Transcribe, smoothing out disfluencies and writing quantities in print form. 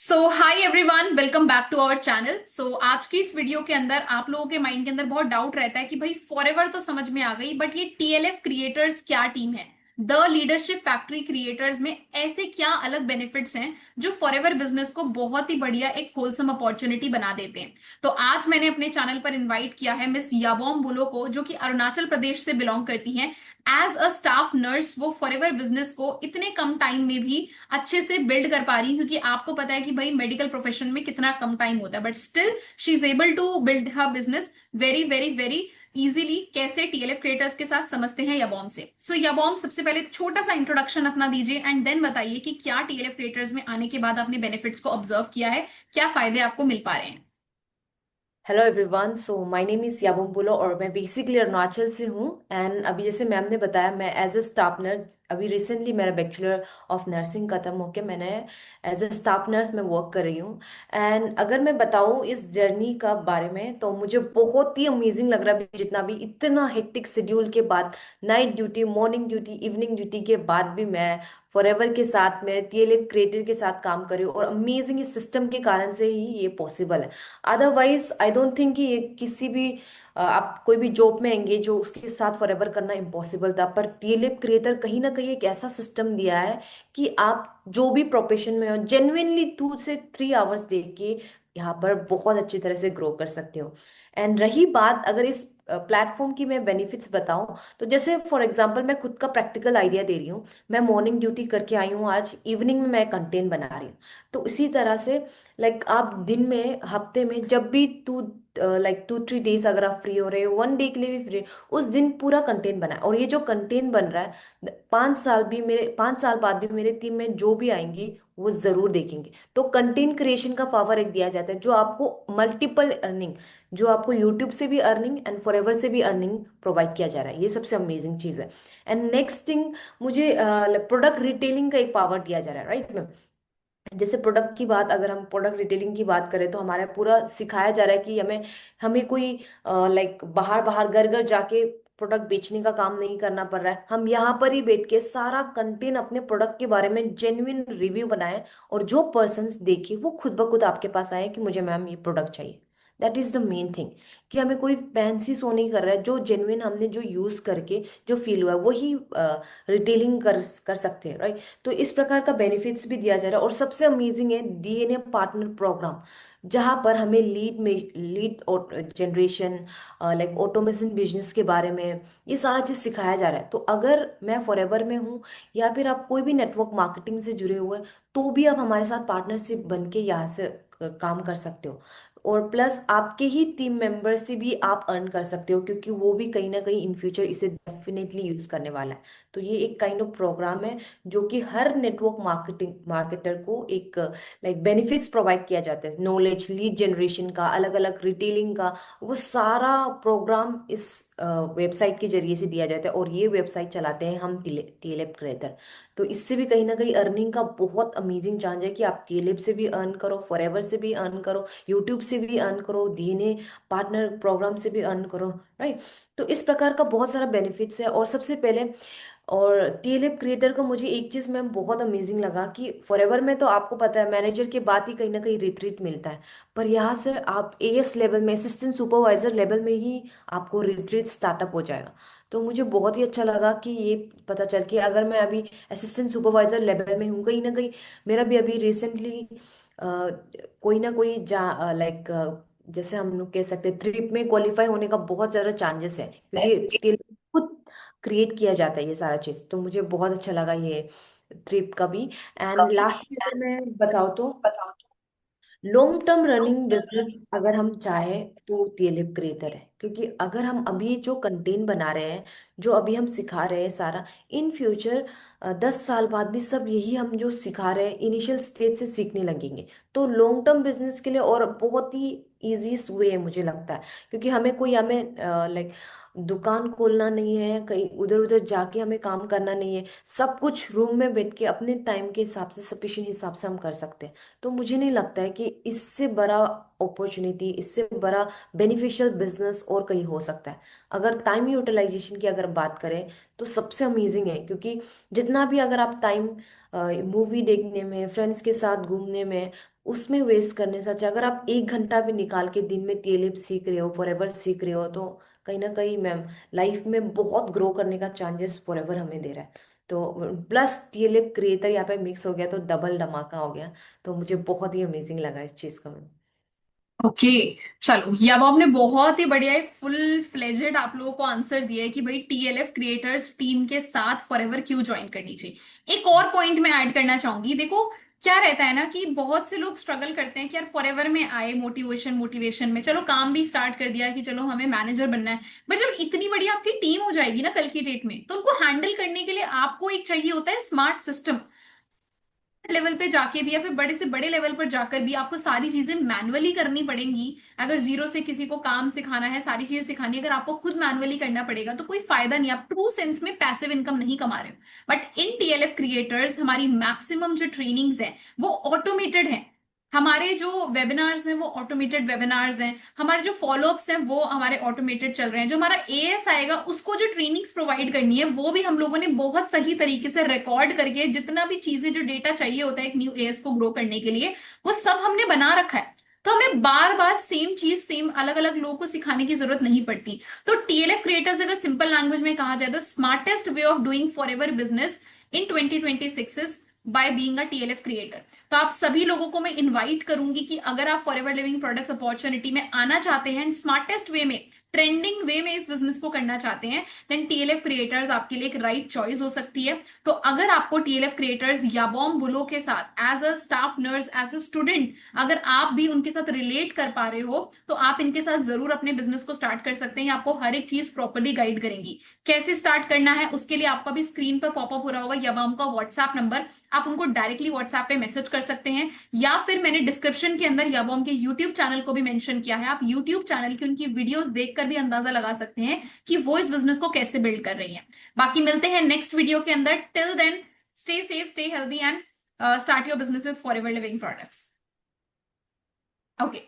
So hi everyone, welcome back to our channel. So आज की इस वीडियो के अंदर आप लोगों के माइंड के अंदर बहुत डाउट रहता है कि भाई फॉरएवर तो समझ में आ गई, बट ये टीएलएफ क्रिएटर्स क्या टीम है, द लीडरशिप फैक्ट्री क्रिएटर्स में ऐसे क्या अलग बेनिफिट्स हैं जो फॉरएवर बिजनेस को बहुत ही बढ़िया एक होलसम अपॉर्चुनिटी बना देते हैं। तो आज मैंने अपने चैनल पर इनवाइट किया है मिस याबोम बुलो को, जो कि अरुणाचल प्रदेश से बिलोंग करती हैं। एज अ स्टाफ नर्स वो फॉरएवर बिजनेस को इतने कम टाइम में भी अच्छे से बिल्ड कर पा रही हैं, क्योंकि आपको पता है कि भाई मेडिकल प्रोफेशन में कितना कम टाइम होता है, but still she is able to build her business very very very easily. कैसे टीएलएफ क्रिएटर्स के साथ समझते हैं याबॉम से। सो याबॉम, सबसे पहले छोटा सा इंट्रोडक्शन अपना दीजिए एंड देन बताइए कि क्या टीएलएफ क्रिएटर्स में आने के बाद आपने बेनिफिट्स को ऑब्जर्व किया है, क्या फायदे आपको मिल पा रहे हैं। Hello everyone. So my name is Yabom Bulo और मैं बेसिकली अरुणाचल से हूँ। एंड अभी जैसे मैम ने बताया, मैं एज अ स्टाफ नर्स अभी रिसेंटली मेरा बैचलर ऑफ नर्सिंग खत्म होके मैंने एज अ स्टाफ नर्स में वर्क कर रही हूँ। एंड अगर मैं बताऊँ इस जर्नी का बारे में तो मुझे बहुत ही अमेजिंग लग रहा है। जितना भी इतना हेक्टिक शेड्यूल के बाद, night duty, morning duty, evening duty के बाद भी मैं फॉरएवर के साथ, मेरे टीएलएफ क्रिएटर के साथ काम कर रही हूँ। और अमेजिंग इस सिस्टम के कारण से ही ये पॉसिबल है। अदरवाइज आई डोंट थिंक कि ये किसी भी आप कोई भी जॉब में एंगेज हो उसके साथ फॉरएवर करना इम्पॉसिबल था। पर टीएलएफ क्रिएटर कहीं ना कहीं एक ऐसा सिस्टम दिया है कि आप जो भी प्रोफेशन में हो, जेन्युइनली 2 से 3 आवर्स दे के यहाँ पर बहुत अच्छी तरह से ग्रो कर सकते हो। एंड रही बात अगर इस प्लेटफॉर्म की मैं बेनिफिट्स बताऊं, तो जैसे फॉर एग्जांपल मैं खुद का प्रैक्टिकल आइडिया दे रही हूँ। मैं मॉर्निंग ड्यूटी करके आई हूँ, आज इवनिंग में मैं कंटेंट बना रही हूँ। तो इसी तरह से आप दिन में, हफ्ते में जब भी 2-3 डेज अगर आप फ्री हो रहे हो, 1 डे के लिए भी फ्री, उस दिन पूरा कंटेंट बनाए। और ये जो कंटेंट बन रहा है, 5 साल बाद भी मेरे टीम में जो भी आएंगे वो जरूर देखेंगे। तो कंटेंट क्रिएशन का पावर एक दिया जाता है जो आपको मल्टीपल अर्निंग, जो आपको यूट्यूब से भी अर्निंग एंड फॉरएवर से भी अर्निंग प्रोवाइड किया जा रहा है। ये सबसे अमेजिंग चीज है। एंड नेक्स्ट थिंग, मुझे प्रोडक्ट रिटेलिंग का एक पावर दिया जा रहा है, राइट मैम। जैसे प्रोडक्ट की बात, अगर हम प्रोडक्ट रिटेलिंग की बात करें तो हमारा पूरा सिखाया जा रहा है कि हमें हमें कोई बाहर बाहर घर घर जाके प्रोडक्ट बेचने का काम नहीं करना पड़ रहा है। हम यहाँ पर ही बैठ के सारा कंटेंट अपने प्रोडक्ट के बारे में जेन्युइन रिव्यू बनाए, और जो पर्सन्स देखे वो खुद ब खुद आपके पास आए कि मुझे मैम ये प्रोडक्ट चाहिए। That is the main thing, कि हमें कोई फैंसी शो नहीं कर रहा है। जो जेन्युइन हमने जो यूज करके जो फील हुआ है वही रिटेलिंग कर कर सकते हैं, राइट। तो इस प्रकार का बेनिफिट्स भी दिया जा रहा है। और सबसे अमेजिंग है डीएनए पार्टनर प्रोग्राम, जहां पर हमें लीड जनरेशन, ऑटोमेशन बिजनेस के बारे में ये सारा चीज सिखाया जा रहा है। तो अगर मैं फॉरएवर में हूँ या फिर आप कोई भी नेटवर्क मार्केटिंग से जुड़े हुए हैं, तो भी आप हमारे साथ पार्टनरशिप बन के यहाँ से काम कर सकते हो। और प्लस आपके ही टीम मेंबर से भी आप अर्न कर सकते हो, क्योंकि वो भी कहीं ना कहीं इन फ्यूचर इसे डेफिनेटली यूज करने वाला है। तो ये एक काइंड ऑफ प्रोग्राम है जो कि हर नेटवर्क मार्केटर को एक बेनिफिट्स प्रोवाइड किया जाता है। नॉलेज, लीड जनरेशन का, अलग अलग रिटेलिंग का, वो सारा प्रोग्राम इस वेबसाइट के जरिए से दिया जाता है। और ये वेबसाइट चलाते हैं हम टीएलएफ क्रिएटर। तो इससे भी कहीं ना कहीं अर्निंग का बहुत अमेजिंग चांस है कि आप टीएलएफ से भी अर्न करो, फॉरएवर से भी अर्न करो, यूट्यूब से भी अर्न करो, डीएनए पार्टनर प्रोग्राम से भी अर्न करो, राइट। तो इस प्रकार का बहुत सारा बेनिफिट्स है। और सबसे पहले, और टीएलएफ क्रिएटर को मुझे एक चीज में बहुत अमेजिंग लगा कि फॉरएवर में तो आपको पता है मैनेजर के बाद ही कहीं ना कहीं रिट्रीट मिलता है। पर यहाँ से आप एएस लेवल में, असिस्टेंट सुपरवाइजर लेवल में ही आपको रिट्रीट स्टार्टअप हो जाएगा। तो मुझे बहुत ही अच्छा लगा कि ये पता चल कि अगर मैं अभी असिस्टेंट सुपरवाइजर लेवल में हूँ, कहीं ना कहीं मेरा भी अभी रिसेंटली कोई ना कोई जा जैसे हम लोग कह सकते हैं ट्रिप में क्वालिफाई होने का बहुत ज्यादा चांसेस है, क्योंकि खुद क्रिएट किया जाता है ये सारा चीज। तो मुझे बहुत अच्छा लगा ये ट्रिप का भी। एंड लास्ट में अगर मैं बताऊँ तो, लॉन्ग टर्म रनिंग बिजनेस अगर हम चाहें तो टीएलएफ क्रिएटर है। क्योंकि अगर हम अभी जो कंटेंट बना रहे हैं, जो अभी हम सिखा रहे हैं सारा, इन फ्यूचर 10 साल बाद भी सब यही हम जो सिखा रहे हैं इनिशियल स्टेज से सीखने लगेंगे। तो लॉन्ग टर्म बिजनेस के लिए और बहुत ही इजीस्ट वे है मुझे लगता है। क्योंकि हमें दुकान खोलना नहीं है, कहीं उधर उधर जाके हमें काम करना नहीं है। सब कुछ रूम में बैठ के अपने टाइम के हिसाब से, सफिशिएंट हिसाब से हम कर सकते हैं। तो मुझे नहीं लगता है कि इससे बड़ा अपॉर्चुनिटी, इससे बड़ा बेनिफिशियल बिजनेस और कहीं हो सकता है। अगर टाइम यूटिलाइजेशन की अगर बात करें तो सबसे अमेजिंग है। क्योंकि जितना भी अगर आप टाइम मूवी देखने में, फ्रेंड्स के साथ घूमने में, उसमें वेस्ट करने से अच्छा अगर आप 1 घंटा भी निकाल के दिन में टीएलएफ सीख रहे हो, फॉरएवर सीख रहे हो, तो कहीं ना कहीं मैम लाइफ में बहुत ग्रो करने का चांसेस फॉरएवर हमें दे रहा है। तो प्लस टीएलएफ क्रिएटर यहाँ पे मिक्स हो गया तो डबल धमाका हो गया। तो मुझे बहुत ही अमेजिंग लगा इस चीज़ का मैम। ओके। चलो, ये अब आपने बहुत ही बढ़िया एक फुल फ्लेजेड आप लोगों को आंसर दिया है कि भाई टीएलएफ क्रिएटर्स टीम के साथ फॉरएवर क्यों ज्वाइन करनी चाहिए। एक और पॉइंट मैं ऐड करना चाहूंगी। देखो, क्या रहता है ना कि बहुत से लोग स्ट्रगल करते हैं कि यार फॉरएवर में आए मोटिवेशन मोटिवेशन में, चलो काम भी स्टार्ट कर दिया कि चलो हमें मैनेजर बनना है, बट जब इतनी बड़ी आपकी टीम हो जाएगी ना कल की डेट में, तो उनको हैंडल करने के लिए आपको एक चाहिए होता है स्मार्ट सिस्टम। लेवल पे जाके भी या फिर बड़े से बड़े लेवल पर जाकर भी आपको सारी चीजें मैनुअली करनी पड़ेंगी। अगर जीरो से किसी को काम सिखाना है, सारी चीजें सिखानी है, अगर आपको खुद मैनुअली करना पड़ेगा तो कोई फायदा नहीं, आप ट्रू सेंस में पैसिव इनकम नहीं कमा रहे हो। बट इन टीएलएफ क्रिएटर्स हमारी मैक्सिमम जो ट्रेनिंग्स है वो ऑटोमेटेड है। हमारे जो वेबिनार्स हैं वो ऑटोमेटेड वेबिनार्स हैं, हमारे जो फॉलोअप्स हैं वो हमारे ऑटोमेटेड चल रहे हैं, जो हमारा एएस आएगा उसको जो ट्रेनिंग्स प्रोवाइड करनी है वो भी हम लोगों ने बहुत सही तरीके से रिकॉर्ड करके, जितना भी चीजें जो डेटा चाहिए होता है एक न्यू एएस को ग्रो करने के लिए, वो सब हमने बना रखा है। तो हमें बार बार सेम चीज सेम अलग अलग लोगों को सिखाने की जरूरत नहीं पड़ती। तो टीएलएफ क्रिएटर्स अगर सिंपल लैंग्वेज में कहा जाए तो smartest way of doing for ever business in 2026 is by being a TLF creator. तो आप सभी लोगों को मैं इनवाइट करूंगी कि अगर आप फॉरएवर लिविंग प्रोडक्ट्स अपॉर्चुनिटी में आना चाहते हैं, स्मार्टेस्ट वे में, ट्रेंडिंग वे में इस बिजनेस को करना चाहते हैं, देन टीएलएफ क्रिएटर्स आपके लिए एक राइट चॉइस हो सकती है। तो अगर आपको टीएलएफ क्रिएटर्स याबोम बुलो के साथ as a staff nurse, as a student, अगर आप भी उनके साथ रिलेट कर पा रहे हो तो आप इनके साथ जरूर अपने बिजनेस को स्टार्ट कर सकते हैं। आपको हर एक चीज प्रॉपरली गाइड करेंगी। कैसे स्टार्ट करना है उसके लिए आपका भी स्क्रीन पर पॉपअप हो रहा होगा याबोम का व्हाट्सएप नंबर, आप उनको डायरेक्टली व्हाट्सएप पे मैसेज कर सकते हैं, या फिर मैंने डिस्क्रिप्शन के अंदर याबोम के यूट्यूब चैनल को भी मेंशन किया है, आप यूट्यूब चैनल की उनकी वीडियोस देखकर भी अंदाजा लगा सकते हैं कि वो इस बिजनेस को कैसे बिल्ड कर रही हैं। बाकी मिलते हैं नेक्स्ट वीडियो के अंदर। Till then stay safe, stay healthy and start your business with forever living products. Okay.